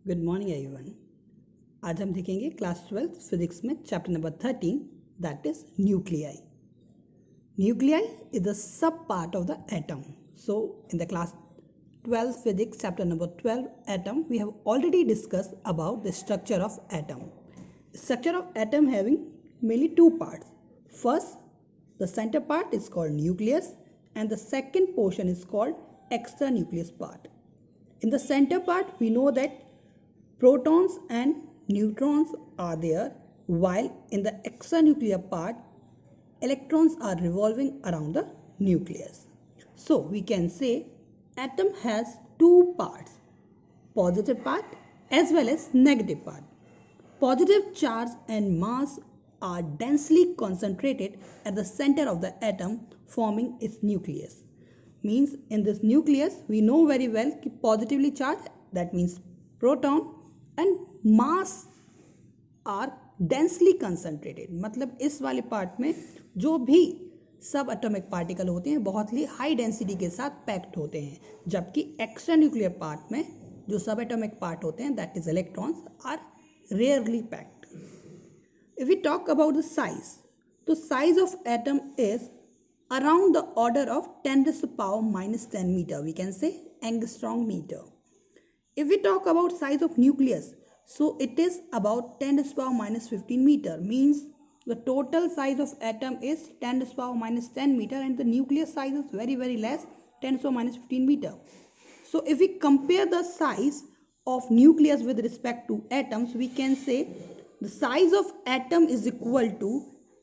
Good morning everyone. आज हम देखेंगे क्लास 12 फिजिक्स में chapter number 13 that is nuclei. Nuclei is the sub part of the atom. So in the class 12 physics chapter number 12 atom we have already discussed about the structure of atom. Structure of atom having mainly two parts. First, the center part is called nucleus and the second portion is called extranucleus part. In the center part we know that protons and neutrons are there, while in the extranuclear part electrons are revolving around the nucleus. So we can say atom has two parts, positive part as well as negative part. Positive charge and mass are densely concentrated at the center of the atom, forming its nucleus. Means in this nucleus we know very well कि positively charged, that means proton, and mass are densely concentrated. मतलब इस वाले part में जो भी सब atomic particle होते हैं बहुत ही हाई डेंसिटी के साथ पैक्ड होते हैं, जबकि एक्स्ट्रा न्यूक्लियर पार्ट में जो सब एटॉमिक पार्ट होते हैं that is electrons are rarely packed. If we talk about the size, तो size of atom is around the order of 10 to the power minus 10 meter. We can say angstrom meter. If we talk about size of nucleus, so it is about 10 to the power minus 15 meter. Means the total size of atom is 10 to the power minus 10 meter and the nucleus size is very less, 10 to the power minus 15 meter. So if we compare the size of nucleus with respect to atoms, we can say the size of atom is equal to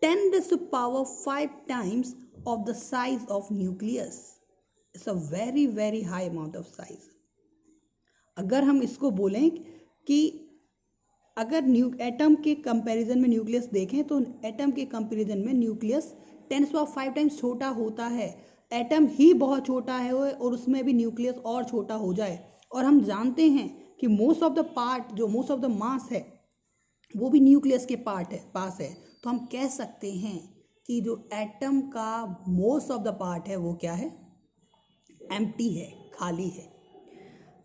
10 to the power 5 times of the size of nucleus. It's a very high amount of size. अगर हम इसको बोलें कि अगर atom के comparison में nucleus देखें तो एटम के कंपैरिजन में न्यूक्लियस 10⁵ टाइम्स छोटा होता है. एटम ही बहुत छोटा है और उसमें भी न्यूक्लियस और छोटा हो जाए. और हम जानते हैं कि मोस्ट ऑफ द मास है वो भी न्यूक्लियस के पास है. तो हम कह सकते हैं कि जो एटम का मोस्ट ऑफ द पार्ट है वो क्या है, एम्प्टी है, खाली है.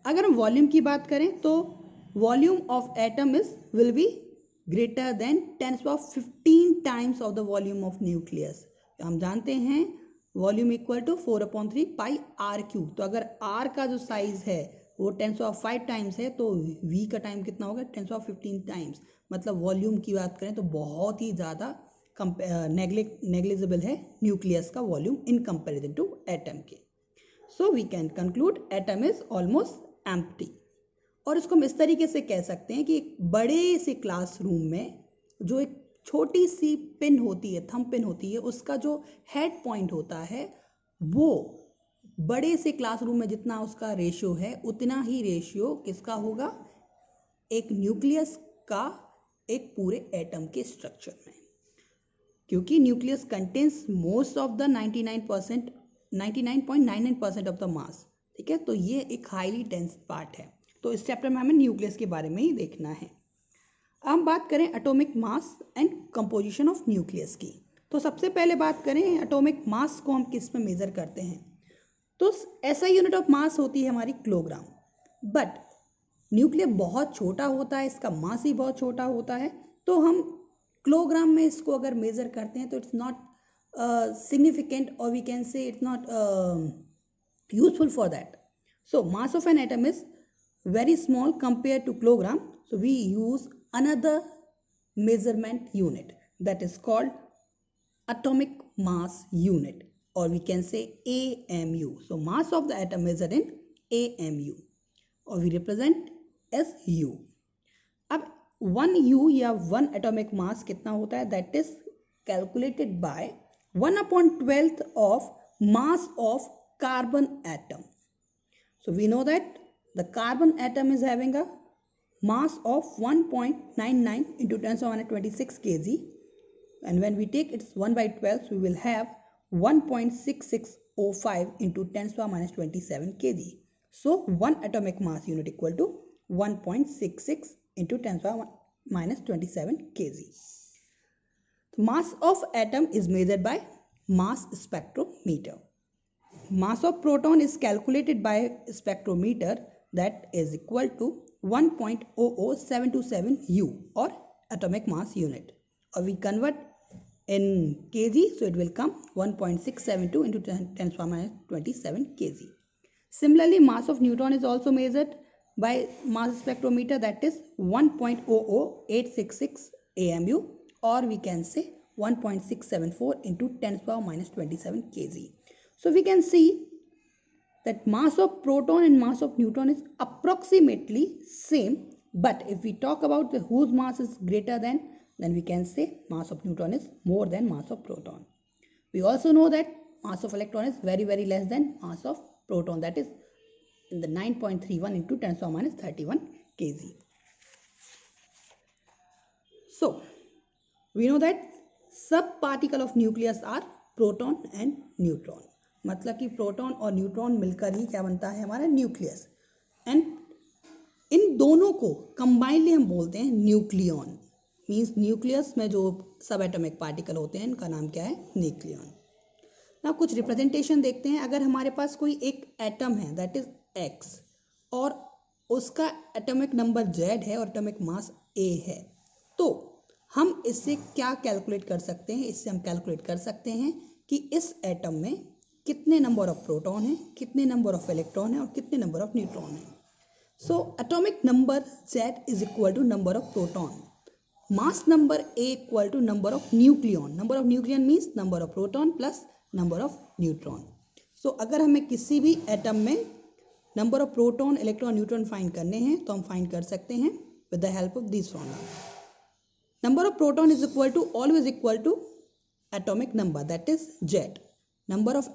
अगर हम वॉल्यूम की बात करें तो volume of atom will be greater than 10⁻15 times of the volume of nucleus. हम जानते हैं volume equal to 4/3 pi r cube. तो अगर आर का जो साइज है वो 10⁵ टाइम्स है तो वी का टाइम कितना होगा, 10⁻15 टाइम्स. मतलब वॉल्यूम की बात करें तो बहुत ही ज़्यादा नेग्लिजिबल है न्यूक्लियस का volume in comparison to atom के. So we can conclude atom is almost empty. और इसको हम इस तरीके से कह सकते हैं कि एक बड़े से क्लासरूम में जो एक छोटी सी पिन होती है, थंब पिन होती है, उसका जो हेड पॉइंट होता है वो बड़े से क्लासरूम में जितना उसका रेशियो है उतना ही रेशियो किसका होगा, एक न्यूक्लियस का एक पूरे एटम के स्ट्रक्चर में. क्योंकि nucleus contains most of the 99.99% of the mass. ठीक है, तो ये एक हाईली डेंस पार्ट है. तो इस चैप्टर में हमें न्यूक्लियस के बारे में ही देखना है. अब बात करें atomic mass and composition of nucleus की. तो सबसे पहले बात करें एटॉमिक मास को हम किस में मेजर करते हैं, तो ऐसा यूनिट ऑफ मास होती है हमारी किलोग्राम. बट न्यूक्लियस बहुत छोटा होता है, इसका मास ही बहुत छोटा होता है, तो हम किलोग्राम में इसको अगर मेजर करते हैं तो it's not significant, or we can say it's not useful for that. So mass of an atom is very small compared to kilogram, so we use another measurement unit that is called atomic mass unit, or we can say AMU. So mass of the atom measured in AMU, or we represent as U. अब 1 U या 1 atomic mass कितना होता है, that is calculated by 1/12 of mass of carbon atom. So we know that the carbon atom is having a mass of 1.99 into 10⁻26 kg, and when we take its 1/12 we will have 1.6605 into 10⁻27 kg. So 1 atomic mass unit equal to 1.66 into 10⁻27 kg. Mass of atom is measured by mass spectrometer. Mass of proton is calculated by spectrometer, that is equal to 1.00727 U or atomic mass unit, or we convert in kg, so it will come 1.672 into 10 to the minus 27 kg. Similarly, mass of neutron is also measured by mass spectrometer, that is 1.00866 AMU, or we can say 1.674 into 10 to the minus 27 kg. So we can see that mass of proton and mass of neutron is approximately same, but if we talk about whose mass is greater than, then we can say mass of neutron is more than mass of proton. We also know that mass of electron is very, very less than mass of proton, that is in the 9.31 into 10 to the minus 31 kg. So we know that subparticle of nucleus are proton and neutron. मतलब कि proton और neutron मिलकर ही क्या बनता है हमारा nucleus, and in दोनों को कंबाइनली हम बोलते हैं न्यूक्लियन. मींस न्यूक्लियस में जो सब एटॉमिक पार्टिकल होते हैं इनका नाम क्या है, न्यूक्लियन. ना कुछ रिप्रेजेंटेशन देखते हैं. अगर हमारे पास कोई एक एटम है दैट इज एक्स और उसका एटॉमिक नंबर जेड है और एटॉमिक मास ए है, तो हम इससे क्या कैलकुलेट कर सकते हैं, इससे हम कैलकुलेट कर सकते हैं कि इस एटम में कितने नंबर ऑफ प्रोटॉन है, कितने नंबर ऑफ इलेक्ट्रॉन है और कितने नंबर ऑफ न्यूट्रॉन है. So atomic number Z is equal to number of proton, mass number A equal to number of nucleon. Number of nucleon means number of proton plus number of neutron. सो अगर हमें किसी भी atom में number of proton, electron, neutron find करने हैं तो हम फाइंड कर सकते हैं with the help of this formula. Number of proton is equal to always equal to atomic number, that is Z. Number of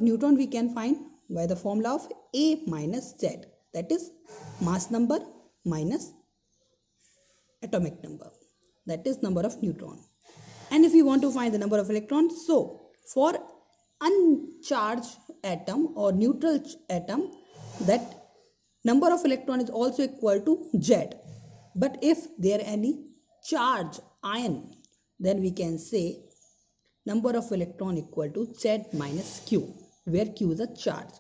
neutron we can find by the formula of A minus Z, that is mass number minus atomic number, that is number of neutron. And if you want to find the number of electrons, so for uncharged atom or neutral atom, that number of electron is also equal to Z. But if there any charge ion, then we can say number of electron equal to Z minus Q, where Q is a charge.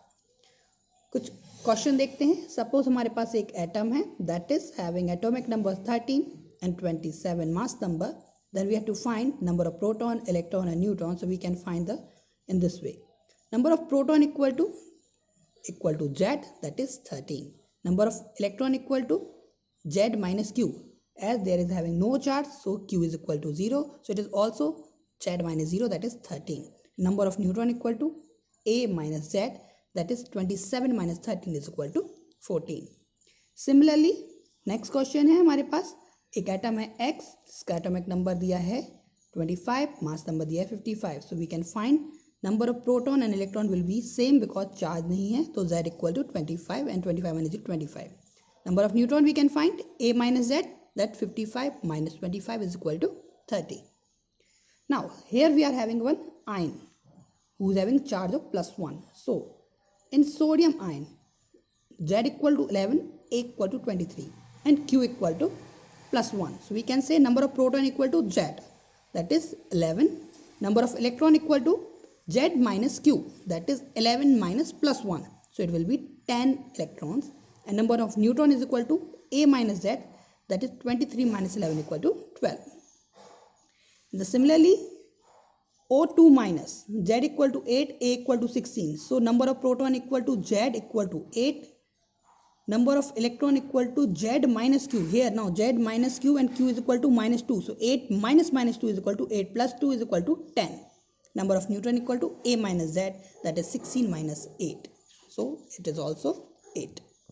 कुछ question देखते हैं. Suppose हमारे पास एक atom है that is having atomic number 13 and 27 mass number. Then we have to find number of proton, electron and neutron. So we can find the in this way. Number of proton equal to Z, that is 13. Number of electron equal to Z minus Q. As there is having no charge, so Q is equal to 0. So it is also Z minus 0, that is 13. Number of neutron equal to A minus Z, that is 27 minus 13 is equal to 14. Similarly, next question है हमारे पास. एक atom है X, जिसका atomic number दिया है 25, mass number दिया है 55. So we can find number of proton and electron will be same because charge नहीं है, तो Z equal to 25 and 25 minus 25. Number of neutron we can find A minus Z, that 55 minus 25 is equal to 30. Now here we are having one ion who is having charge of +1. So in sodium ion, Z equal to 11, A equal to 23 and Q equal to +1. So we can say number of proton equal to Z, that is 11. Number of electron equal to Z minus Q, that is 11 minus +1. So it will be 10 electrons. And number of neutron is equal to A minus Z, that is 23 minus 11 equal to 12. Similarly, O2 minus Z equal to 8, A equal to 16. So number of proton equal to Z equal to 8. Number of electron equal to Z minus Q. Here now Z minus Q and Q is equal to -2. So 8 minus -2 is equal to 8 plus 2 is equal to 10. Number of neutron equal to A minus Z, that is 16 minus 8. So it is also 8.